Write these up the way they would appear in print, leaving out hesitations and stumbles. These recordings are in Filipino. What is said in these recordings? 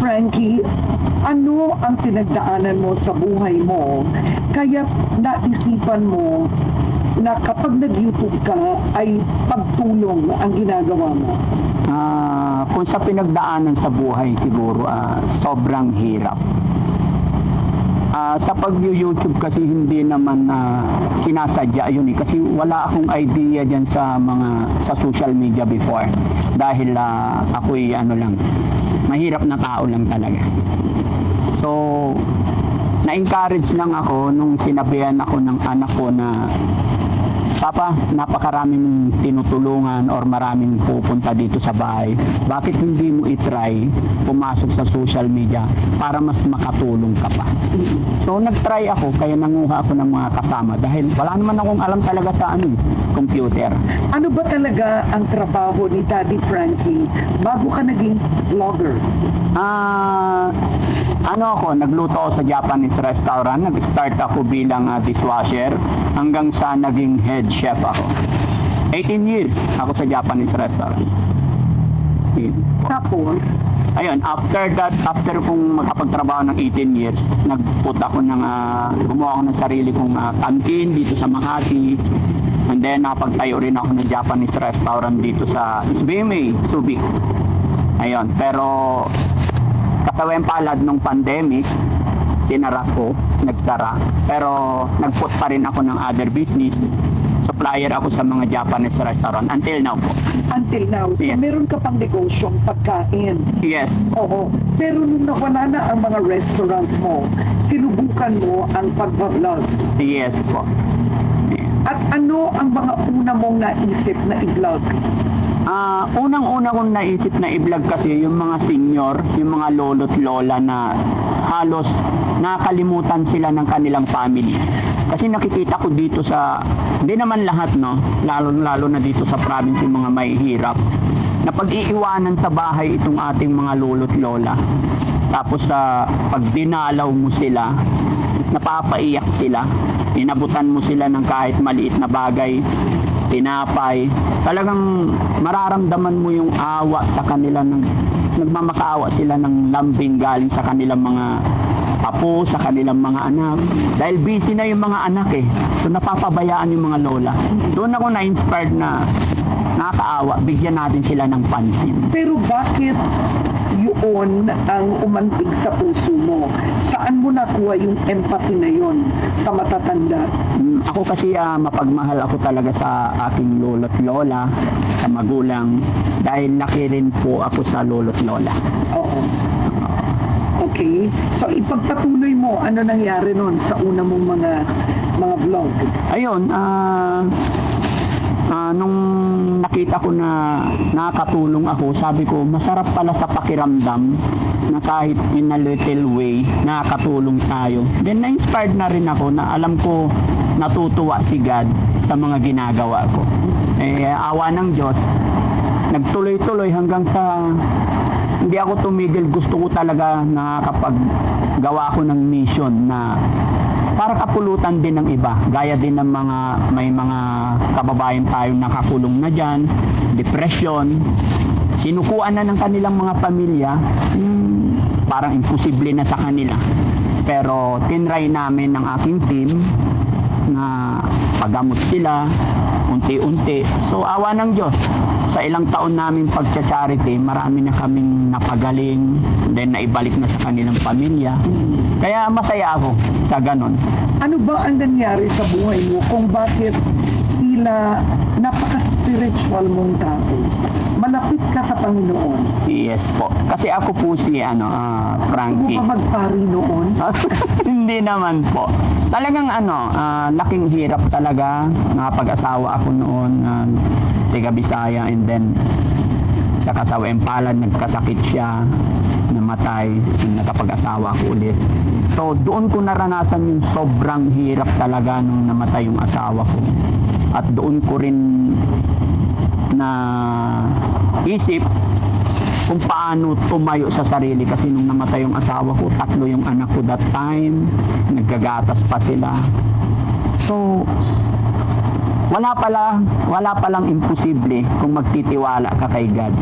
Frankie, ano ang pinagdaanan mo sa buhay mo kaya naisipan mo na kapag nag-YouTube ka ay pagtulong ang ginagawa mo? Kung sa pinagdaanan sa buhay siguro, sobrang hirap. Sa pag-YouTube kasi hindi naman sinasadya yun eh. Kasi wala akong idea dyan sa social media before. Dahil ako'y mahirap na tao lang talaga. So, na-encourage lang ako nung sinabihan ako ng anak ko na, Papa, napakaraming tinutulungan or maraming pupunta dito sa bahay. Bakit hindi mo itry pumasok sa social media para mas makatulong ka pa? So nag-try ako, kaya nanguha ako ng mga kasama dahil wala naman akong alam talaga sa computer. Ano ba talaga ang trabaho ni Daddy Frankie bago ka naging vlogger? Nagluto ako sa Japanese restaurant. Nag-start ako bilang dishwasher hanggang sa naging head chef ako. 18 years ako sa Japanese restaurant. Tapos, ayun, after kong makapagtrabaho ng 18 years, gumawa ako ng sarili kong canteen dito sa Makati. And then, napagtayo rin ako ng Japanese restaurant dito sa SBMA, Subic. Ayun, pero kasaweng palad nung pandemic, sinara ko, nagsara. Pero nagput pa rin ako ng other business. Supplier ako sa mga Japanese restaurant until now po. Until now? So yes. Meron ka pang negosyong pagkain? Yes. Oo. Pero nung nawala na ang mga restaurant mo, sinubukan mo ang pag-vlog? Yes po. Yeah. At ano ang mga una mong naisip na i-vlog? Unang-una kong naisip na i-vlog kasi yung mga senior, yung mga lolo't lola na halos nakalimutan sila ng kanilang family. Kasi nakikita ko dito hindi naman lahat lalo na dito sa province yung mga mahihirap, na pag-iiwanan sa bahay itong ating mga lolo't lola. Tapos pag dinalaw mo sila, napapaiyak sila, inabutan mo sila ng kahit maliit na bagay, tinapay, talagang mararamdaman mo yung awa sa kanila, nagmamakaawa sila ng lambing galing sa kanilang mga apo, sa kanilang mga anak. Dahil busy na yung mga anak so napapabayaan yung mga lola. Doon ako na-inspired na nakakaawa, bigyan natin sila ng pansin. Pero bakit yun ang umantig sa puso mo? Saan mo nakuha yung empathy na yun sa matatanda? Ako kasi mapagmahal ako talaga sa aking lolo't lola, sa magulang, dahil laki rin po ako sa lolo't lola. Oo. Okay. So ipagpatuloy mo, ano nangyari nun sa una mong mga vlog? Ayun, nung nakita ko na nakatulong ako, sabi ko, masarap pala sa pakiramdam na kahit in a little way, nakatulong tayo. Then na-inspired na rin ako na alam ko natutuwa si God sa mga ginagawa ko. Awa ng Diyos, nagtuloy-tuloy hanggang sa hindi ako tumigil. Gusto ko talaga nakakapaggawa ko ng mission na para kapulutan din ng iba, gaya din ng may mga kababayan tayong nakakulong na dyan, depression, sinukuan na ng kanilang mga pamilya, parang imposible na sa kanila. Pero tinry namin ng aking team na pagamot sila unti-unti. So awa ng Diyos, sa ilang taon namin pagcha-charity, marami na kaming napagaling, then naibalik na sa kanilang pamilya. Kaya masaya ako sa ganon. Ano ba ang nangyari sa buhay mo kung bakit tila napaka-spiritual mong tao? Malapit ka sa Panginoon. Yes po. Kasi ako po si Frankie. Ano ka magpari noon? Hindi naman po. Talagang laking hirap talaga. Nakapag-asawa ako noon, taga Bisaya, and then sa Kasawang Palad, nagkasakit siya, namatay, nakapag-asawa ko ulit. So doon ko naranasan yung sobrang hirap talaga nung namatay yung asawa ko. At doon ko rin na isip kung paano tumayo sa sarili, kasi nung namatay yung asawa ko, 3 yung anak ko that time, nagkagatas pa sila. So wala palang imposible kung magtitiwala ka kay God.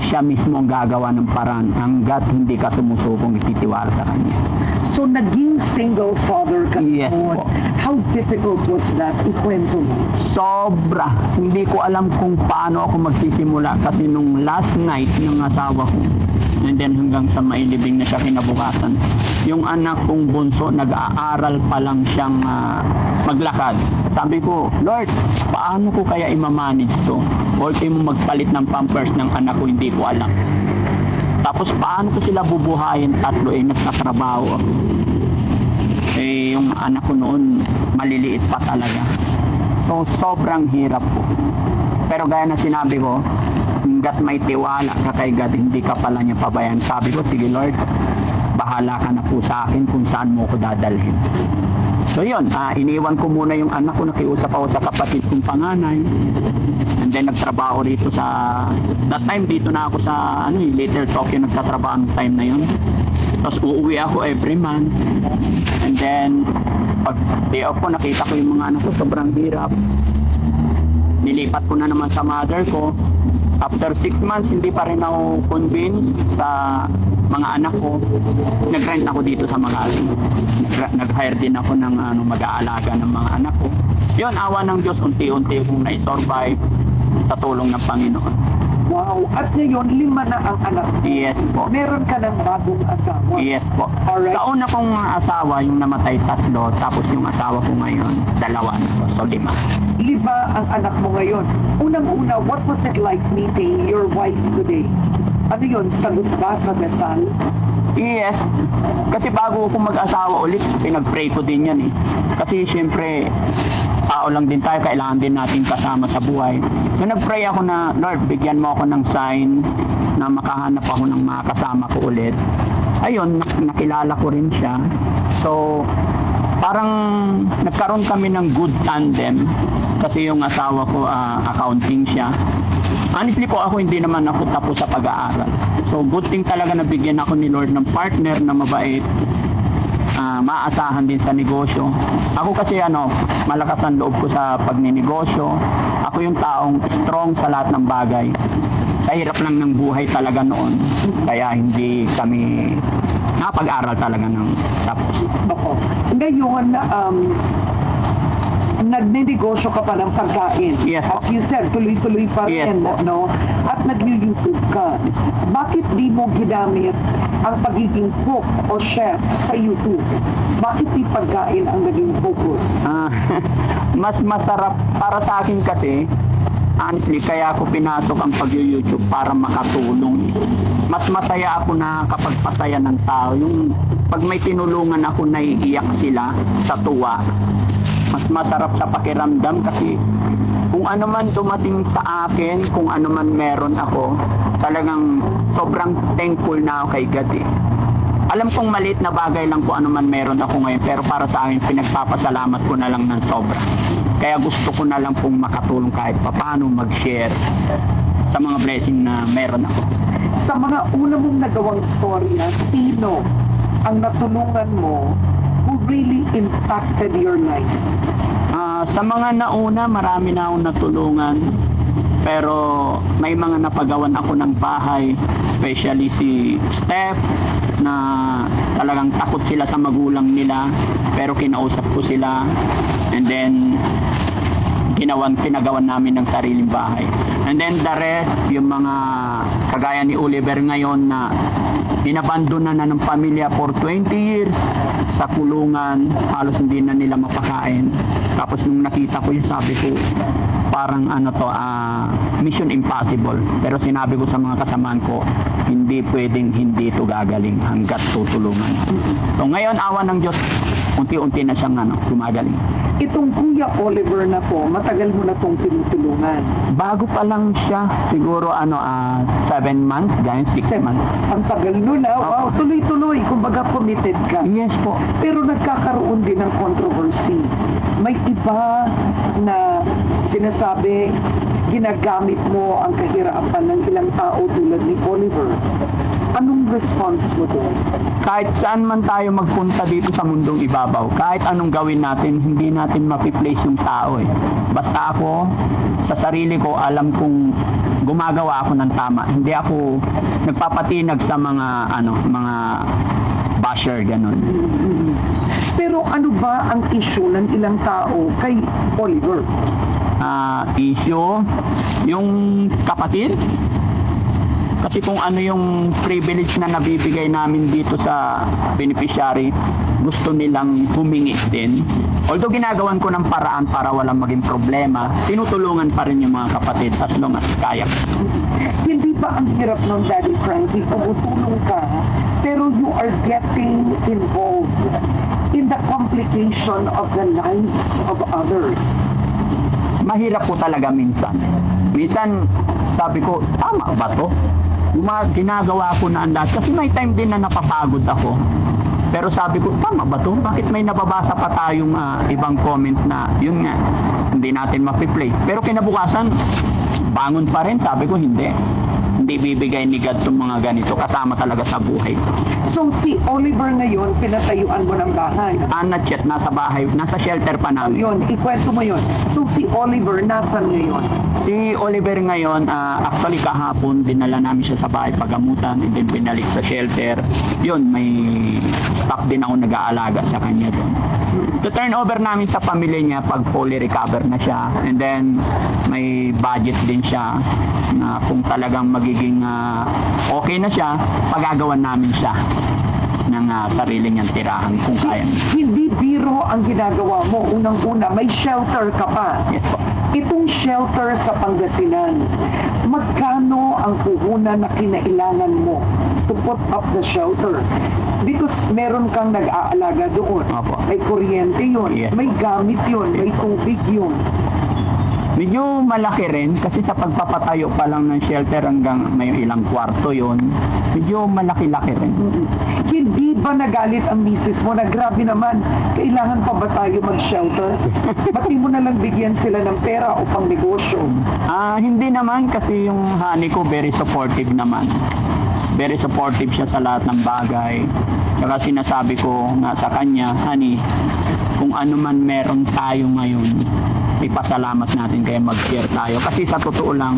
siya mismo ang gagawa ng paraan hanggat hindi ka sumusubong ititiwala sa kanya. So, naging single father ka Yes noon. po. How difficult was that? Ikwento mo. Sobra. Hindi ko alam kung paano ako magsisimula kasi nung last night ng asawa ko, and then hanggang sa mailibing na siya kinabukasan, yung anak kong bunso, nag-aaral pa lang siyang maglakad. Sabi ko, Lord, paano ko kaya i-manage to? Or kayo mo magpalit ng pampers ng anak ko, hindi ko alam. Tapos paano ko sila bubuhayin? Tatlo nagtatrabaho ako. Yung anak ko noon, maliliit pa talaga. So, sobrang hirap po. Pero gaya na sinabi ko, hanggat may tiwala ka kay God, hindi ka pala niya pabayan. Sabi ko, sige Lord, bahala ka na po sa akin kung saan mo ko dadalhin. So yun, iniwan ko muna yung anak ko, nakiusap ako sa kapatid kong panganay. And then nagtrabaho rito sa, that time dito na ako sa Little Tokyo, nagtatrabaho ng time na yun. Tapos uuwi ako every month. And then, pag day off ko, nakita ko yung mga anak ko, sobrang hirap. Nilipat ko na naman sa mother ko. After 6 months, hindi pa rin ako convinced sa mga anak ko. Nag-rent ako dito sa Makati. Nag-hire din ako ng mag-aalaga ng mga anak ko. Yun, awa ng Diyos, unti-unti kong na-survive sa tulong ng Panginoon. Wow. At ngayon, 5 na ang anak mo. Yes po. Meron ka ng bagong asawa. Yes po. Alright. Sa una kong asawa, yung namatay 3, tapos yung asawa ko ngayon, 2 na po. So 5. 5 ang anak mo ngayon. Unang-una, what was it like meeting your wife today? Ano yun? Sagot ba sa dasal? Yes. Kasi bago ako mag-asawa ulit, pinag-pray ko din yan eh. Kasi syempre, tao lang din tayo, kailangan din natin kasama sa buhay. So nag-pray ako na, Lord, bigyan mo ako ng sign na makahanap ako ng mga kasama ko ulit. Ayun, nakilala ko rin siya. So, parang nagkaroon kami ng good tandem kasi yung asawa ko accounting siya. Honestly po, ako hindi naman ako tapos sa pag-aaral. So good thing talaga na bigyan ako ni Lord ng partner na mabait, maasahan din sa negosyo. Ako kasi malakas ang loob ko sa pagninegosyo. Ako yung taong strong sa lahat ng bagay. Sa hirap lang ng buhay talaga noon. Kaya hindi kami nakapag-aral talaga ng tapos. Oo. Ngayon, nagnenegosyo ka pa ng pagkain. Yes, po. As you said, tuloy-tuloy pa Yes, rin, po. no? At nag-YouTube ka. Bakit di mo ginamit ang pagiging cook o chef sa YouTube? Bakit di pagkain ang naging focus? Mas masarap para sa akin kasi, honestly, kaya ako pinasok ang pag-YouTube para makatulong. Mas masaya ako na kapag pasaya ng tao. Yung pag may tinulungan ako, naiiyak sila sa tuwa. Mas masarap sa pakiramdam kasi kung ano man dumating sa akin, kung ano man meron ako, talagang sobrang thankful na ako kay God eh. Alam kong maliit na bagay lang kung ano man meron ako ngayon, pero para sa akin, pinagpapasalamat ko na lang ng sobra. Kaya gusto ko na lang pong makatulong kahit paano mag-share sa mga blessing na meron ako. Sa mga una mong nagawang storya, sino ang natulungan mo who really impacted your life? Sa mga nauna, marami na akong natulungan. Pero may mga napagawan ako ng bahay, especially si Steph, na talagang takot sila sa magulang nila, pero kinausap ko sila. And then, pinagawan namin ng sariling bahay. And then the rest, yung mga kagaya ni Oliver ngayon na inabandon na ng pamilya for 20 years sa kulungan, halos hindi na nila mapakain. Tapos nung nakita ko yun, sabi ko, parang mission impossible. Pero sinabi ko sa mga kasamaan ko, hindi pwedeng hindi ito gagaling hanggat tutulungan. So ngayon, awa ng Diyos, unti-unti na siyang gumagaling. Itong Kuya Oliver na po, matagal mo na itong tinutulungan. Bago pa lang siya, siguro 7 months, ganyan, 6 months. Ang tagal nun wow, tuloy-tuloy, kumbaga committed ka. Yes po. Pero nagkakaroon din ng controversy. May iba na sinasabi, ginagamit mo ang kahirapan ng ilang tao tulad ni Oliver Anong response mo doon? Kahit saan man tayo magpunta dito sa mundong ibabaw, kahit anong gawin natin, hindi natin mapiplace yung tao eh. Basta ako, sa sarili ko, alam kong gumagawa ako ng tama. Hindi ako nagpapatinag sa mga basher, ganun. Pero ano ba ang issue ng ilang tao kay Oliver? Issue, yung kapatid. Kasi kung ano yung privilege na nabibigay namin dito sa beneficiary, gusto nilang humingi din. Although ginagawan ko ng paraan para walang maging problema, tinutulungan pa rin yung mga kapatid as long as kaya. Hindi ba ang hirap ng Daddy Frankie, tumutulong ka, pero you are getting involved in the complication of the lives of others? Mahirap po talaga minsan. Minsan, sabi ko, tama ba to? Ginagawa ko na ang lahat. Kasi may time din na napapagod ako. Pero sabi ko, tama ba to? Bakit may nababasa pa tayong ibang comment na, yun nga, hindi natin mapiplace. Pero kinabukasan, bangon pa rin. Sabi ko, hindi. Hindi bibigay ni God itong mga ganito. Kasama talaga sa buhay ko. So si Oliver ngayon, pinatayuan mo ng bahay. Not yet, nasa bahay, nasa shelter pa namin. Yun, ikwento mo yun. So si Oliver, nasan ngayon? Si Oliver ngayon, actually kahapon, dinala namin siya sa bahay pagamutan and then binalik sa shelter. Yun, may staff din ako nag-aalaga sa kanya doon. To turn over namin sa pamilya niya pag fully recover na siya. And then, may budget din siya na kung talagang magiging okay na siya, pagagawan namin siya ng sarili niyang tirahan kung kaya. Hindi biro ang ginagawa mo. Unang-una, may shelter ka pa. Yes po. Itong shelter sa Pangasinan, magkano ang puhunan na kinailangan mo to put up the shelter? Because meron kang nag-aalaga doon. Opo. May kuryente yun, Yes. may gamit yun, may tubig yun. Medyo malaki rin kasi sa pagpapatayo pa lang ng shelter hanggang may ilang kwarto yon, medyo malaki-laki rin. Hindi ba nagalit ang misis mo na grabe naman, kailangan pa ba tayo mag-shelter? Ba't di mo na lang bigyan sila ng pera o pang negosyo? Hindi naman kasi yung honey ko very supportive naman. Very supportive siya sa lahat ng bagay. Saka sinasabi ko nga sa kanya, honey, kung ano man meron tayo ngayon, ipasalamat natin kaya mag-share tayo. Kasi sa totoo lang,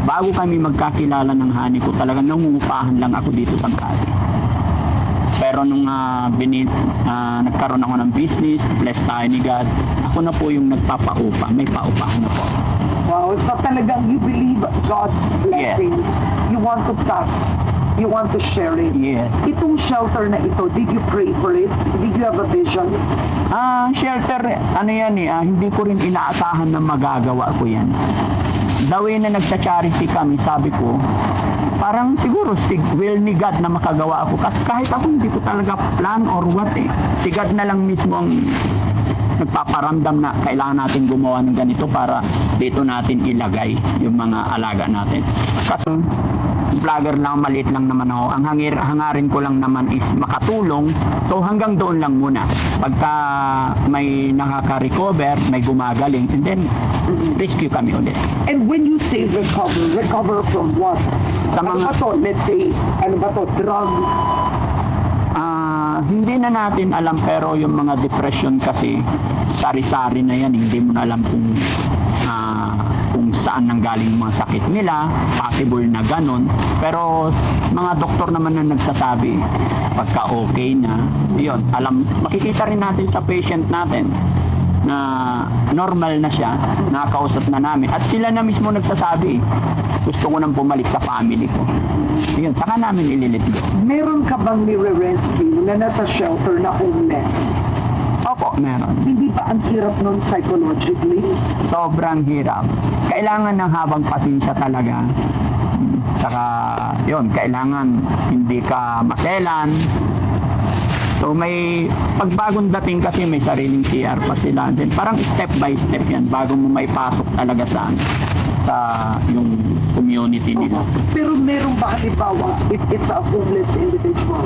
bago kami magkakilala ng honey ko, talagang nangungupahan lang ako dito sa Makati. Pero nung nagkaroon ako ng business, blessed tayo ni God, ako na po yung nagpapaupa. May paupahan na po. Wow, so talagang you believe God's blessings. You want to pass. You want to share it. Yes. Itong shelter na ito, did you pray for it? Did you have a vision? Shelter, hindi ko rin inaasahan na magagawa ko yan. The way na nagsa-charity kami, sabi ko, parang siguro will ni God na makagawa ako. Kasi kahit ako hindi ko talaga plan or what eh. Si God na lang mismo ang nagpaparamdam na kailangan natin gumawa ng ganito para dito natin ilagay yung mga alaga natin. Kasi vlogger lang, maliit lang naman ako. Ang hangarin ko lang naman is makatulong. So hanggang doon lang muna. Pagka may nakaka-recover, may gumagaling, and then rescue kami ulit. And when you say recover from what? Sa Ano mga- ba to? Let's say, drugs? Hindi na natin alam, pero yung mga depression kasi sari-sari na yan, hindi mo na alam kung saan nanggaling yung mga sakit nila, possible na ganun. Pero mga doktor naman na nagsasabi pagka okay na, yun, makikita rin natin sa patient natin na normal na siya, nakakausap na namin, at sila na mismo nagsasabi, gusto ko nang bumalik sa family ko. Yun, saka namin ililit go. Meron ka bang nire-rescue na nasa shelter na homeless? Opo, meron. Hindi ba ang hirap nun psychologically? Sobrang hirap. Kailangan ng habang pasensya talaga. Saka, yun, kailangan hindi ka maselan. So may pagbagong dating kasi may sariling CR pa sila. Then parang step by step yan bago mo maipasok talaga sa yung community nila. Pero meron ba halimbawa, if it's a homeless individual,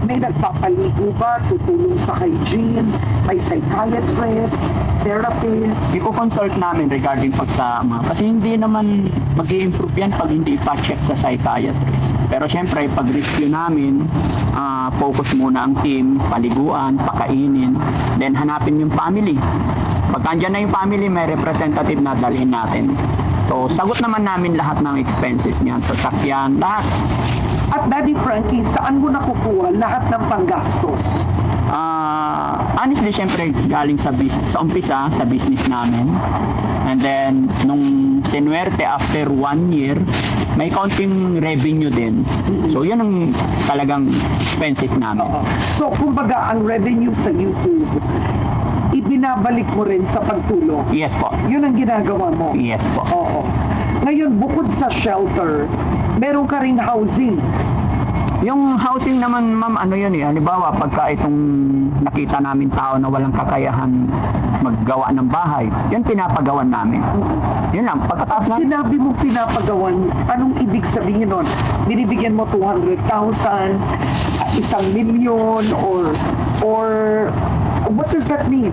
May nagpapaligo ba? Tutulong sa hygiene? May psychiatrist? Therapist? I-consult namin regarding pagsama. Kasi hindi naman mag-i-improve yan pag hindi pa-check sa psychiatrist. Pero syempre, pag-review namin, focus muna ang team, paliguan, pakainin, then hanapin yung family. Pag andyan na yung family, may representative na dalhin natin. So, sagot naman namin lahat ng expenses niyan, sasakyan, lahat. At Daddy Frankie, saan mo nakukuha lahat ng panggastos? Honestly, syempre, galing sa umpisa, sa business namin. And then, nung sinuwerte after 1 year, may counting revenue din. So, yun ang talagang expenses namin. So, kumbaga, ang revenue sa YouTube, ibinabalik mo rin sa pagtulong. Yes po. Yun ang ginagawa mo. Yes po. Oo. Ngayon, bukod sa shelter, meron ka rin housing. Yung housing naman, ma'am, ano yun eh. Halimbawa, pagka itong nakita namin tao na walang kakayahan maggawa ng bahay, yun pinapagawan namin. Yun lang. Pagkatapos na, Sinabi mo pinapagawan, anong ibig sabihin nun? Binibigyan mo 200,000, 1,000,000, or what does that mean?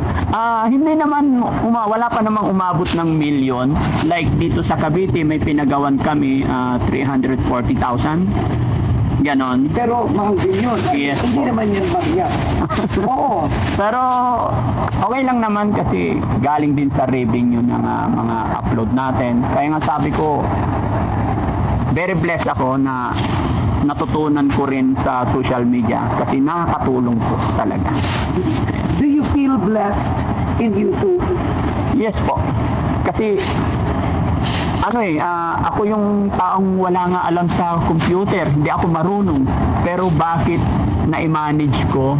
hindi naman, wala pa namang umabot ng milyon. Like dito sa Cavite, may pinagawan kami 340,000. Ganon. Pero mahal din yun. Yes Hindi po. naman yan bagya. Oo. Pero okay lang naman kasi galing din sa revenue ng mga upload natin. Kaya nga sabi ko, very blessed ako na natutunan ko rin sa social media kasi nakakatulong po talaga. Do you feel blessed in YouTube? Yes po. Kasi ako yung taong wala nga alam sa computer, hindi ako marunong. Pero bakit na-manage ko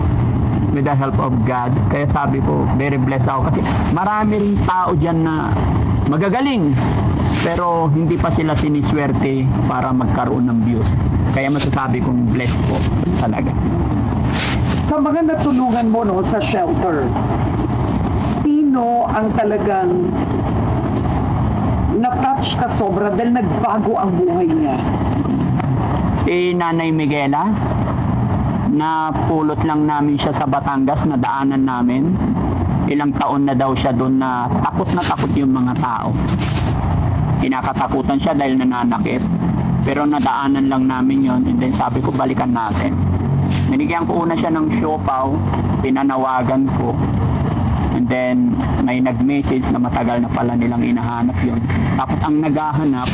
with the help of God? Kaya sabi ko, very blessed ako. Kasi marami rin tao dyan na magagaling, pero hindi pa sila siniswerte para magkaroon ng views. Kaya masasabi kong blessed po talaga. Sa mga natulungan mo no, sa shelter, sino ang talagang na-touch ka sobra dahil nagbago ang buhay niya? Si Nanay Miguela, na pulot lang namin siya sa Batangas, na daanan namin. Ilang taon na daw siya doon na takot yung mga tao. Kinakatakutan siya dahil nananakit. Pero nadaanan lang namin yon, and then sabi ko balikan natin. Binigyan ko una siya ng siopaw, pinanawagan ko. And then, may nag-message na matagal na pala nilang inahanap yun. Tapos ang naghahanap,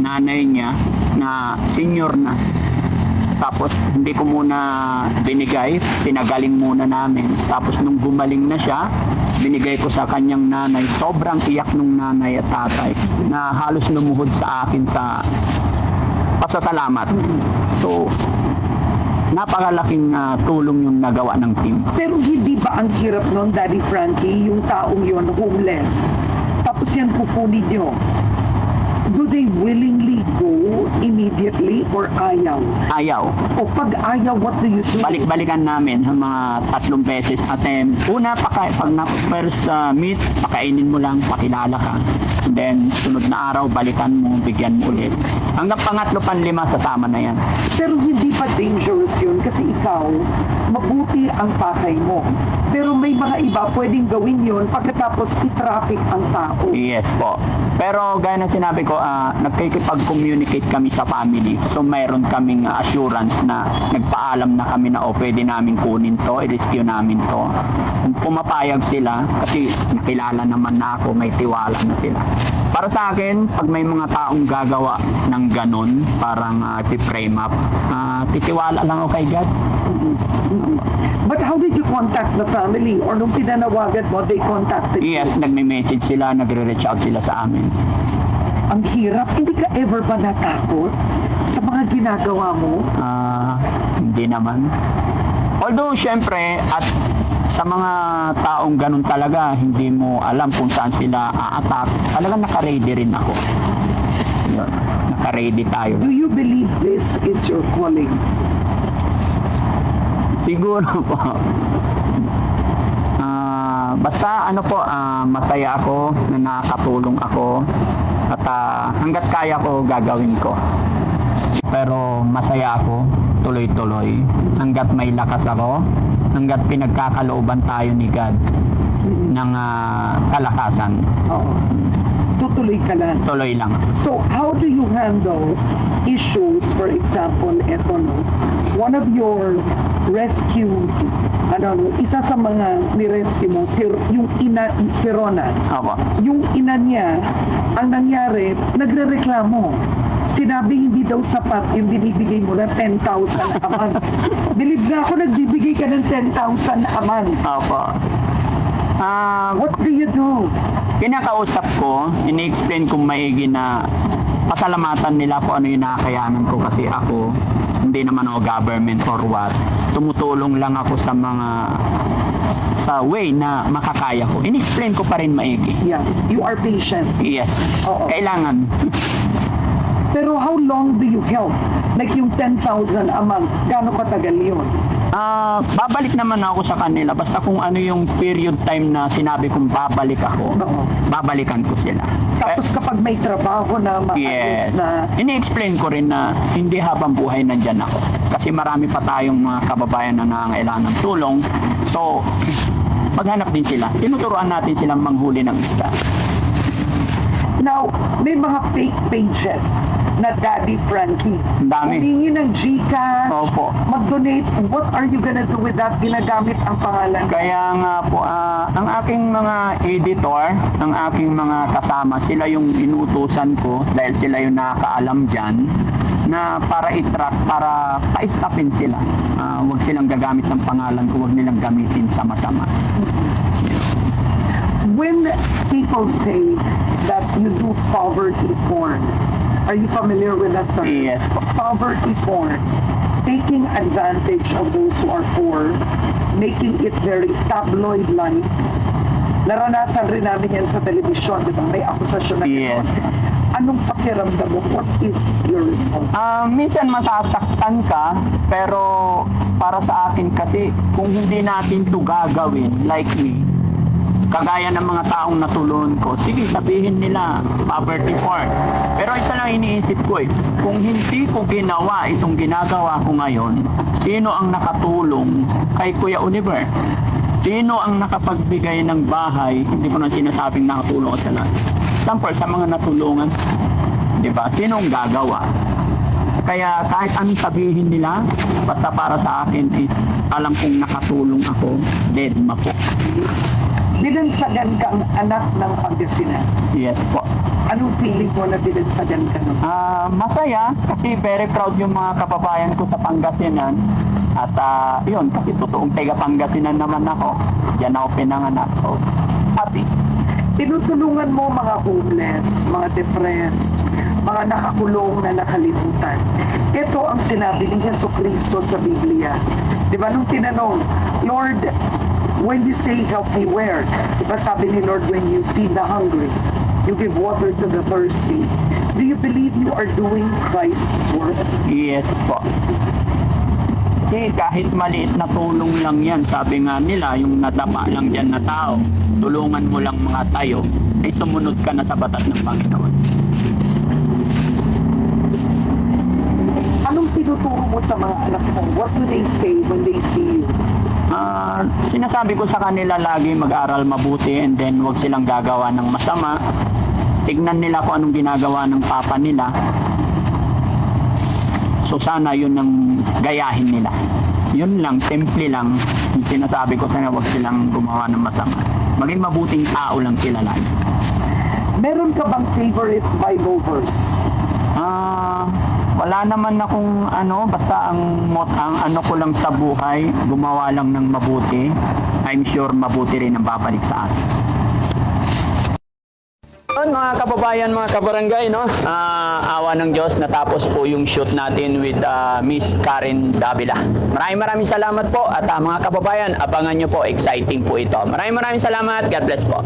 nanay niya, na senior na. Tapos, hindi ko muna binigay, pinagaling muna namin. Tapos, nung gumaling na siya, binigay ko sa kanyang nanay. Sobrang iyak nung nanay at tatay, na halos lumuhod sa akin sa pasasalamat. So, napakalaking tulong yung nagawa ng team. Pero hindi ba ang hirap nun, Daddy Frankie, yung taong yon homeless, tapos yan kukunin nyo? Do they willingly go immediately or ayaw? Ayaw. O pag ayaw, what do you do? Balik-balikan namin ng mga 3 beses attempt. Una, pag first meet, pakainin mo lang, pakilala ka. And then, sunod na araw, balikan mo, bigyan mo ulit. Hanggang pangatlo, panlima, sasama na yan. Pero hindi pa dangerous yun kasi ikaw, mabuti ang pakay mo. Pero may mga iba pwedeng gawin yun pagkatapos i-traffic ang tao. Yes po. Pero gaya ng sinabi ko, nagkikipag-communicate kami sa family. So mayroon kaming assurance na nagpaalam na kami na pwede namin kunin to, i-rescue namin to. Kung pumapayag sila, kasi nakilala naman na ako, may tiwala na sila. Para sa akin, pag may mga taong gagawa ng ganun, parang i-frame up, titiwala lang ako kay God. But how did you contact the family? Or nung pinanawagan mo, they contacted you? Yes, nagme-message sila, nagre-reach out sila sa amin. Ang hirap. Hindi ka ever ba natakot sa mga ginagawa mo? Hindi naman. Although, syempre, at sa mga taong ganun talaga, hindi mo alam kung saan sila a-attack. Talagang naka-ready rin ako. Yun, naka-ready tayo. Do you believe this is your calling? Siguro po. Basta ano po, masaya ako na nakakatulong ako. At hanggat kaya ko, gagawin ko. Pero masaya ako tuloy-tuloy. Hanggat may lakas ako, hanggat pinagkakalooban tayo ni God ng kalakasan. Oo. Tutuloy ka lang. Tuloy lang. So, how do you handle issues, for example, eto no, one of your rescued, isa sa mga ni-rescue mo, yung ina, si Rona, Opo. yung ina niya, ang nangyari, nagre-reklamo. Sinabi hindi daw sapat yung binibigay mo na 10,000 a month. Believe na ako, nagbibigay ka ng 10,000 a month. Opo. What do you do? Kinakausap ko, ini-explain kong maigi na pasalamatan nila kung ano yung nakakayanan ko kasi ako, hindi naman ako government or what. Tumutulong lang ako sa way na makakaya ko. In-explain ko pa rin maigi. Yeah, you are patient. Yes. Oo. Kailangan. Pero how long do you help? Like yung 10,000 a month, gaano katagal yun? Babalik naman ako sa kanila basta kung ano yung period time na sinabi kong babalik ako, Oo. babalikan ko sila. Tapos kapag may trabaho na maayos Yes. na, Ini-explain ko rin na hindi habang buhay nandyan ako. Kasi marami pa tayong mga kababayan na nangangailangan ng tulong. So, maghanap din sila. Tinuturuan natin silang manghuli ng isda. now, may mga fake pages na Daddy Frankie. Ang dami. Humingi ng Gcash, Opo. mag-donate. What are you gonna do with that? Ginagamit ang pangalan. Kaya nga po, ang aking mga editor, ang aking mga kasama, sila yung inutusan ko dahil sila yung nakakaalam dyan na para i-track, para pa-stopin sila. Huwag silang gagamit ng pangalan ko, huwag nilang gamitin sa masama. When people say that you do poverty porn, are you familiar with that term? Yes po. Poverty porn, taking advantage of those who are poor, making it very tabloid-like. Naranasan rin namin yan sa telebisyon, di ba? May akusasyon na Yes. Anong pakiramdam mo? What is your response? Minsan masasaktan ka, pero para sa akin kasi, kung hindi natin to gagawin, like me, kagaya ng mga taong natulungan ko, sige, sabihin nila, poverty porn. Pero isa lang iniisip ko kung hindi ko ginawa itong ginagawa ko ngayon, sino ang nakatulong kay Kuya Oliver? Sino ang nakapagbigay ng bahay? Hindi ko na sinasabing nakatulong sa lahat. Sample, sa mga natulungan, di ba? Sino ang gagawa? Kaya kahit anong sabihin nila, basta para sa akin is, alam kong nakatulong ako, dead ma po. Binansagan kang anak ng Pangasinan. Yes po. Anong feeling mo na binansagan ka nun? Masaya kasi very proud yung mga kababayan ko sa Pangasinan. At yun, kasi totoong taga Pangasinan naman ako. Diyan ako pinanganak. So, happy. Tinutulungan mo mga homeless, mga depressed, mga nakakulong na nakalimutan. Ito ang sinabi ni Jesucristo sa Biblia. Di ba nung tinanong, Lord, when you say help me where? Di ba sabi ni Lord, when you feed the hungry, you give water to the thirsty. Do you believe you are doing Christ's work? Yes po. Kasi kahit maliit na tulong lang yan, sabi nga nila, yung nadapa lang dyan na tao, tulungan mo lang mga tayo, ay sumunod ka na sa batas ng Panginoon. Anong tinuturo mo sa mga anak mo? What do they say when they see you? Sinasabi ko sa kanila lagi mag-aral mabuti and then wag silang gagawa ng masama. Tignan nila kung anong ginagawa ng papa nila. So sana yun ang gayahin nila. Yun lang, simple lang. Yung sinasabi ko sana wag silang gumawa ng masama. Maging mabuting tao lang sila lang. Meron ka bang favorite Bible verse? Wala naman akong basta ang ano ko lang sa buhay, gumawa lang ng mabuti. I'm sure mabuti rin ang babalik sa atin. Mga kababayan, mga kabarangay, awa ng Diyos, natapos po yung shoot natin with Miss Karen Davila. Maraming salamat po at mga kababayan, abangan nyo po, exciting po ito. Maraming salamat, God bless po.